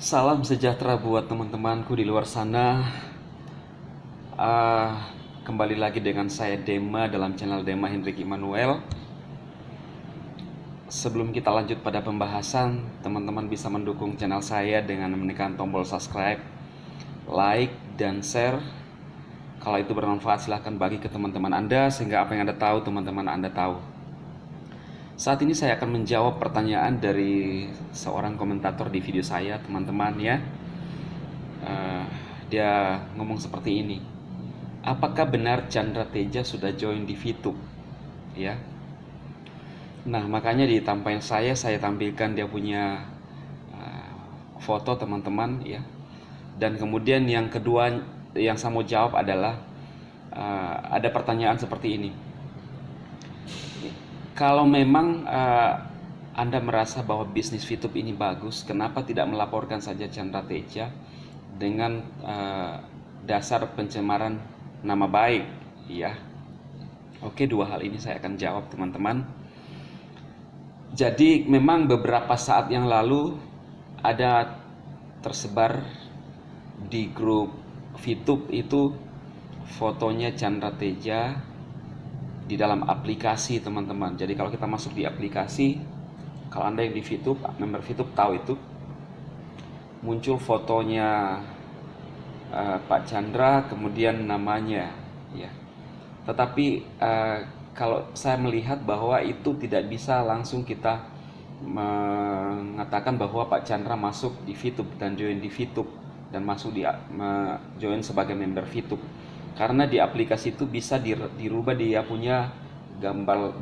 Salam sejahtera buat teman-temanku di luar sana. Kembali lagi dengan saya Dema dalam channel Dema Hendrik Immanuel. Sebelum kita lanjut pada pembahasan, teman-teman bisa mendukung channel saya dengan menekan tombol subscribe, like, dan share. Kalau itu bermanfaat, silahkan bagi ke teman-teman Anda sehingga apa yang Anda tahu, teman-teman Anda tahu. Saat ini saya akan menjawab pertanyaan dari seorang komentator di video saya, teman-teman ya. Dia ngomong seperti ini. Apakah benar Chandra Teja sudah join di VTube? Ya. Nah, makanya di tampang saya tampilkan dia punya foto teman-teman ya. Dan kemudian yang kedua yang saya mau jawab adalah ada pertanyaan seperti ini. Kalau memang Anda merasa bahwa bisnis VTube ini bagus, kenapa tidak melaporkan saja Chandra Teja dengan dasar pencemaran nama baik, ya? Oke, dua hal ini saya akan jawab, teman-teman. Jadi memang beberapa saat yang lalu ada tersebar di grup VTube itu fotonya Chandra Teja di dalam aplikasi, teman-teman. Jadi kalau kita masuk di aplikasi, kalau Anda yang di VTube, member VTube tahu itu, muncul fotonya Pak Chandra, kemudian namanya, ya. Tetapi kalau saya melihat bahwa itu tidak bisa langsung kita mengatakan bahwa Pak Chandra masuk di VTube dan join di VTube dan masuk di join sebagai member VTube. Karena di aplikasi itu bisa dirubah, dia punya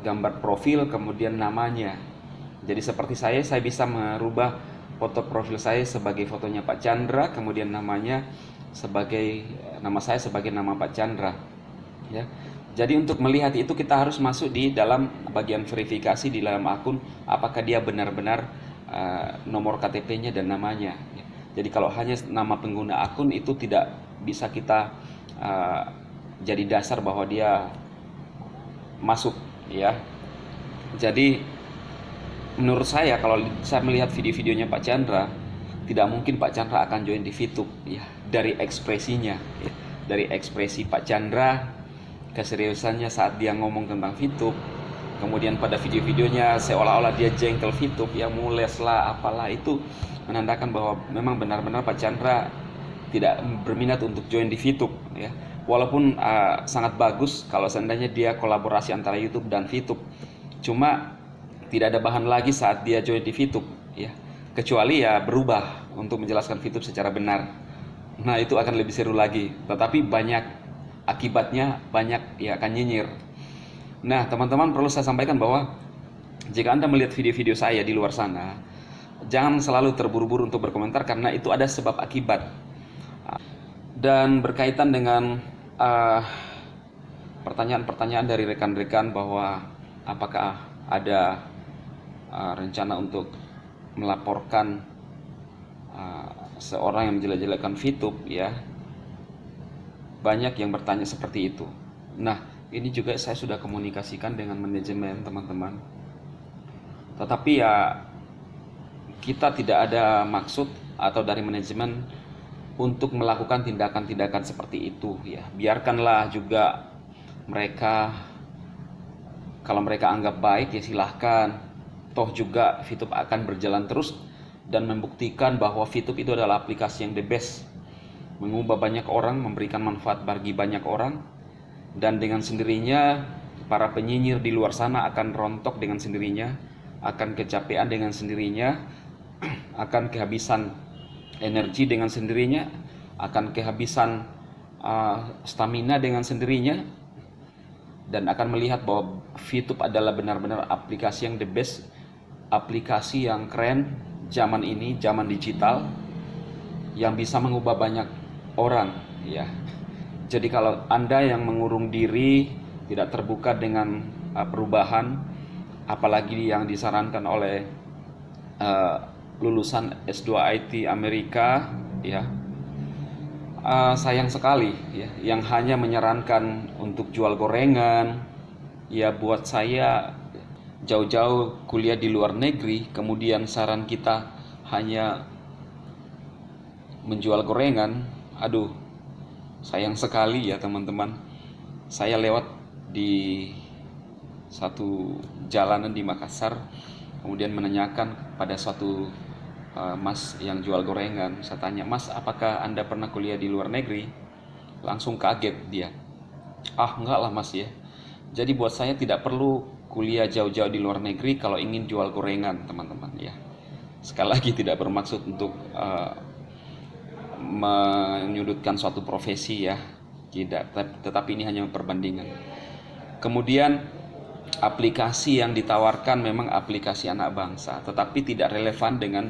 gambar profil kemudian namanya. Jadi seperti saya bisa merubah foto profil saya sebagai fotonya Pak Chandra, kemudian namanya sebagai nama saya sebagai nama Pak Chandra, ya. Jadi untuk melihat itu kita harus masuk di dalam bagian verifikasi di dalam akun, apakah dia benar-benar nomor KTP-nya dan namanya, ya. Jadi kalau hanya nama pengguna akun itu tidak bisa kita jadi dasar bahwa dia masuk, ya. Jadi menurut saya, kalau saya melihat video-videonya Pak Chandra, tidak mungkin Pak Chandra akan join di VTube, ya. Dari ekspresinya, ya. Dari ekspresi Pak Chandra, keseriusannya saat dia ngomong tentang VTube, kemudian pada video-videonya seolah-olah dia jengkel VTube, ya, mules lah, apalah, itu menandakan bahwa memang benar-benar Pak Chandra tidak berminat untuk join di VTube, ya. Walaupun sangat bagus kalau seandainya dia kolaborasi antara YouTube dan VTube, cuma tidak ada bahan lagi saat dia join di VTube, ya. Kecuali ya berubah untuk menjelaskan VTube secara benar. Nah, itu akan lebih seru lagi. Tetapi banyak akibatnya, banyak ya akan nyinyir. Nah, teman-teman, perlu saya sampaikan bahwa jika Anda melihat video-video saya di luar sana, jangan selalu terburu-buru untuk berkomentar karena itu ada sebab akibat. Dan berkaitan dengan pertanyaan-pertanyaan dari rekan-rekan bahwa apakah ada rencana untuk melaporkan seorang yang menjelek-jelekan VTube, ya. Banyak yang bertanya seperti itu. Nah, ini juga saya sudah komunikasikan dengan manajemen, teman-teman. Tetapi ya kita tidak ada maksud atau dari manajemen untuk melakukan tindakan-tindakan seperti itu, ya. Biarkanlah juga mereka, kalau mereka anggap baik ya silahkan. Toh juga VTube akan berjalan terus dan membuktikan bahwa VTube itu adalah aplikasi yang the best, mengubah banyak orang, memberikan manfaat bagi banyak orang, dan dengan sendirinya para penyinyir di luar sana akan rontok dengan sendirinya, akan kecapean dengan sendirinya, akan kehabisan energi dengan sendirinya, akan kehabisan stamina dengan sendirinya, dan akan melihat bahwa VTube adalah benar-benar aplikasi yang the best, aplikasi yang keren zaman ini, zaman digital, yang bisa mengubah banyak orang, ya. Jadi kalau Anda yang mengurung diri, tidak terbuka dengan perubahan, apalagi yang disarankan oleh lulusan S2 IT Amerika, ya, sayang sekali, ya, yang hanya menyarankan untuk jual gorengan, ya. Buat saya jauh-jauh kuliah di luar negeri, kemudian saran kita hanya menjual gorengan, aduh, sayang sekali ya teman-teman. Saya lewat di satu jalanan di Makassar, kemudian menanyakan pada suatu mas yang jual gorengan. Saya tanya, "Mas, apakah Anda pernah kuliah di luar negeri?" Langsung kaget dia. "Ah, enggak lah Mas ya." Jadi buat saya tidak perlu kuliah jauh-jauh di luar negeri kalau ingin jual gorengan, teman-teman ya. Sekali lagi tidak bermaksud untuk menyudutkan suatu profesi ya, tidak, tetapi ini hanya perbandingan. Kemudian aplikasi yang ditawarkan memang aplikasi anak bangsa, tetapi tidak relevan dengan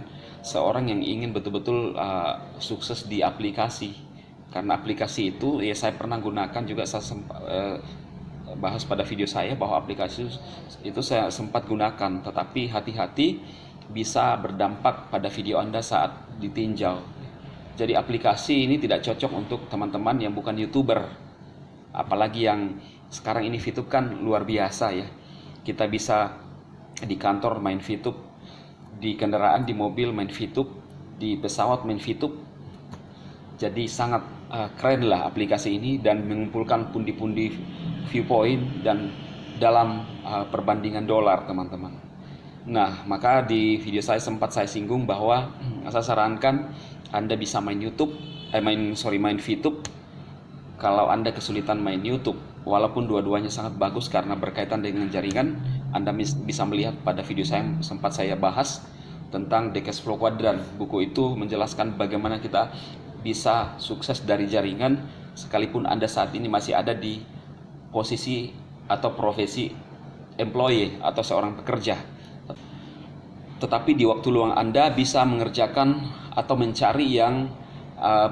seorang yang ingin betul-betul sukses di aplikasi. Karena aplikasi itu ya saya pernah gunakan juga, saya bahas pada video saya bahwa aplikasi itu saya sempat gunakan, tetapi hati-hati bisa berdampak pada video Anda saat ditinjau. Jadi aplikasi ini tidak cocok untuk teman-teman yang bukan YouTuber. Apalagi yang sekarang ini VTube kan luar biasa ya. Kita bisa di kantor main VTube, di kendaraan, di mobil main VTube, di pesawat main VTube. Jadi sangat keren lah aplikasi ini dan mengumpulkan pundi-pundi viewpoint dan dalam perbandingan dolar, teman-teman. Nah, maka di video saya sempat saya singgung bahwa saya sarankan Anda bisa main main VTube kalau Anda kesulitan main YouTube. Walaupun dua-duanya sangat bagus karena berkaitan dengan jaringan, Anda bisa melihat pada video saya sempat saya bahas tentang The Cash Flow Quadrant. Buku itu menjelaskan bagaimana kita bisa sukses dari jaringan sekalipun Anda saat ini masih ada di posisi atau profesi employee atau seorang pekerja. Tetapi di waktu luang Anda bisa mengerjakan atau mencari yang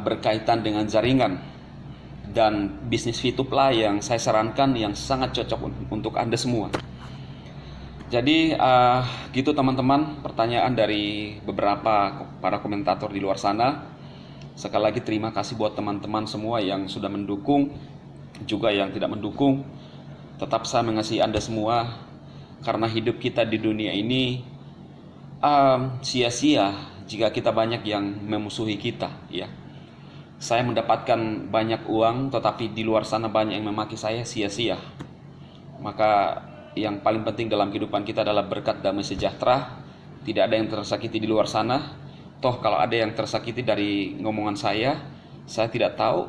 berkaitan dengan jaringan. Dan bisnis VTube lah yang saya sarankan, yang sangat cocok untuk Anda semua. Jadi gitu teman-teman, pertanyaan dari beberapa para komentator di luar sana. Sekali lagi terima kasih buat teman-teman semua yang sudah mendukung, juga yang tidak mendukung. Tetap saya mengasihi Anda semua, karena hidup kita di dunia ini sia-sia jika kita banyak yang memusuhi kita ya. Saya mendapatkan banyak uang, tetapi di luar sana banyak yang memaki saya, sia-sia. Maka yang paling penting dalam kehidupan kita adalah berkat damai sejahtera. Tidak ada yang tersakiti di luar sana. Toh kalau ada yang tersakiti dari ngomongan saya tidak tahu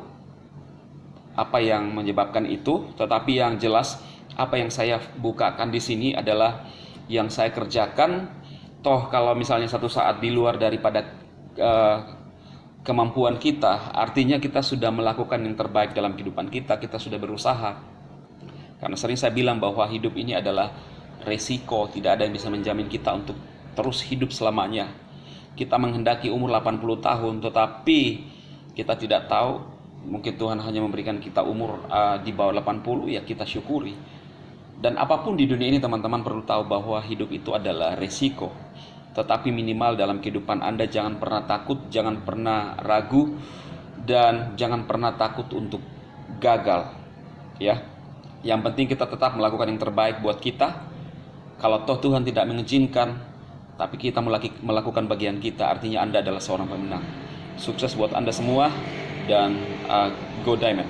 apa yang menyebabkan itu. Tetapi yang jelas apa yang saya bukakan di sini adalah yang saya kerjakan. Toh kalau misalnya satu saat di luar daripada kemampuan kita, artinya kita sudah melakukan yang terbaik dalam kehidupan kita, kita sudah berusaha. Karena sering saya bilang bahwa hidup ini adalah resiko, tidak ada yang bisa menjamin kita untuk terus hidup selamanya. Kita menghendaki umur 80 tahun, tetapi kita tidak tahu, mungkin Tuhan hanya memberikan kita umur di bawah 80, ya kita syukuri. Dan apapun di dunia ini teman-teman perlu tahu bahwa hidup itu adalah resiko. Tetapi minimal dalam kehidupan Anda jangan pernah takut, jangan pernah ragu, dan jangan pernah takut untuk gagal. Ya, yang penting kita tetap melakukan yang terbaik buat kita. Kalau toh Tuhan tidak mengizinkan, tapi kita melakukan bagian kita, artinya Anda adalah seorang pemenang. Sukses buat Anda semua, dan go Diamond.